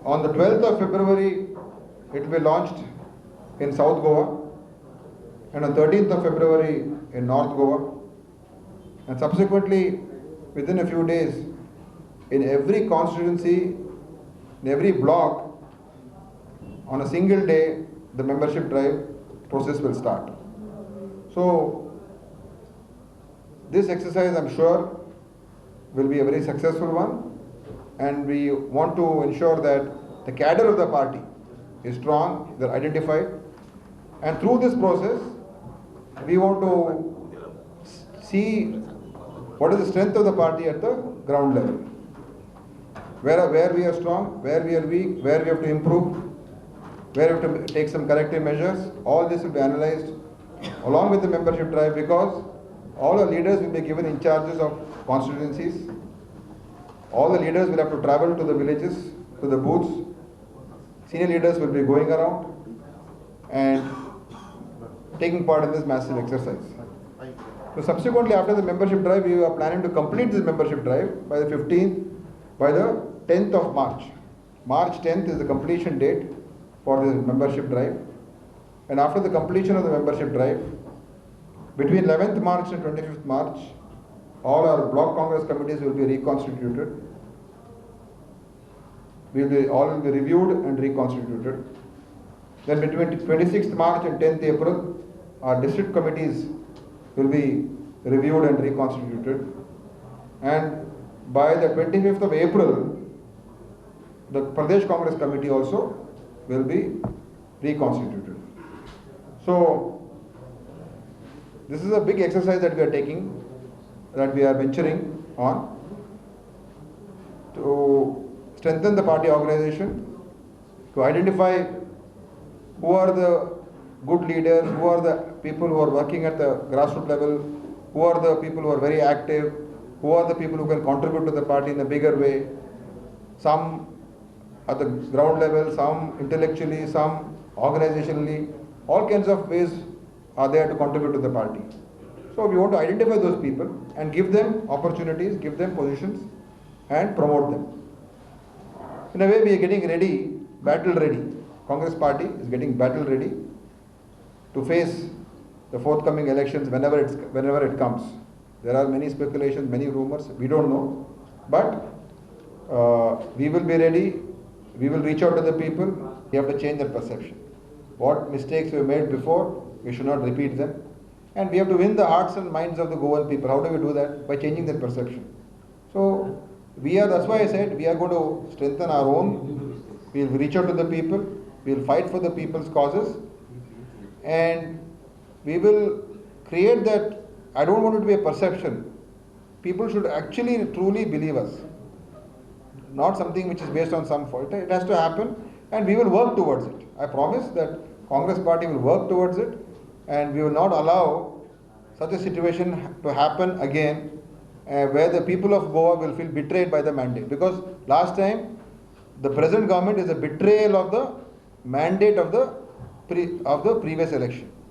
On the 12th of February, it will be launched in South Goa, and on 13th of February in North Goa, and subsequently within a few days in every constituency, in every block, on a single day, the membership drive process will start. So this exercise, I'm sure, will be a very successful one, and we want to ensure that the cadre of the party is strong, they're identified, and through this process, we want to see what is the strength of the party at the ground level. Where we are strong, where we are weak, where we have to improve, where we have to take some corrective measures. All this will be analyzed along with the membership drive, because all our leaders will be given in charges of constituencies. All the leaders will have to travel to the villages, to the booths. Senior leaders will be going around and taking part in this massive exercise. So subsequently, after the membership drive, we are planning to complete this membership drive by the 15th, by the 10th of March. March 10th is the completion date for the membership drive. And after the completion of the membership drive, between 11th March and 25th March, all our block Congress committees will be reconstituted. All will be reviewed and reconstituted. Then between 26th March and 10th April, our district committees will be reviewed and reconstituted. And by the 25th of April, the Pradesh Congress Committee also will be reconstituted. So this is a big exercise that we are taking, that we are venturing on to strengthen the party organization, to identify who are the good leaders, who are the people who are working at the grassroots level, who are the people who are very active, who are the people who can contribute to the party in a bigger way, some at the ground level, some intellectually, some organizationally, all kinds of ways are there to contribute to the party. So we want to identify those people and give them opportunities, give them positions and promote them. In a way, we are getting ready, battle ready. Congress party is getting battle ready to face the forthcoming elections whenever it comes. There are many speculations, many rumors, we don't know. But we will be ready, we will reach out to the people, we have to change that perception. What mistakes we made before, we should not repeat them. And we have to win the hearts and minds of the Goan people. How do we do that? By changing that perception. So that's why I said we are going to strengthen our own, we will reach out to the people, we will fight for the people's causes, and we will create that. I don't want it to be a perception. People should actually truly believe us. Not something which is based on some fault. It has to happen, and we will work towards it. I promise that Congress party will work towards it, and we will not allow such a situation to happen again, where the people of Goa will feel betrayed by the mandate. Because last time, the present government is a betrayal of the mandate of the previous election.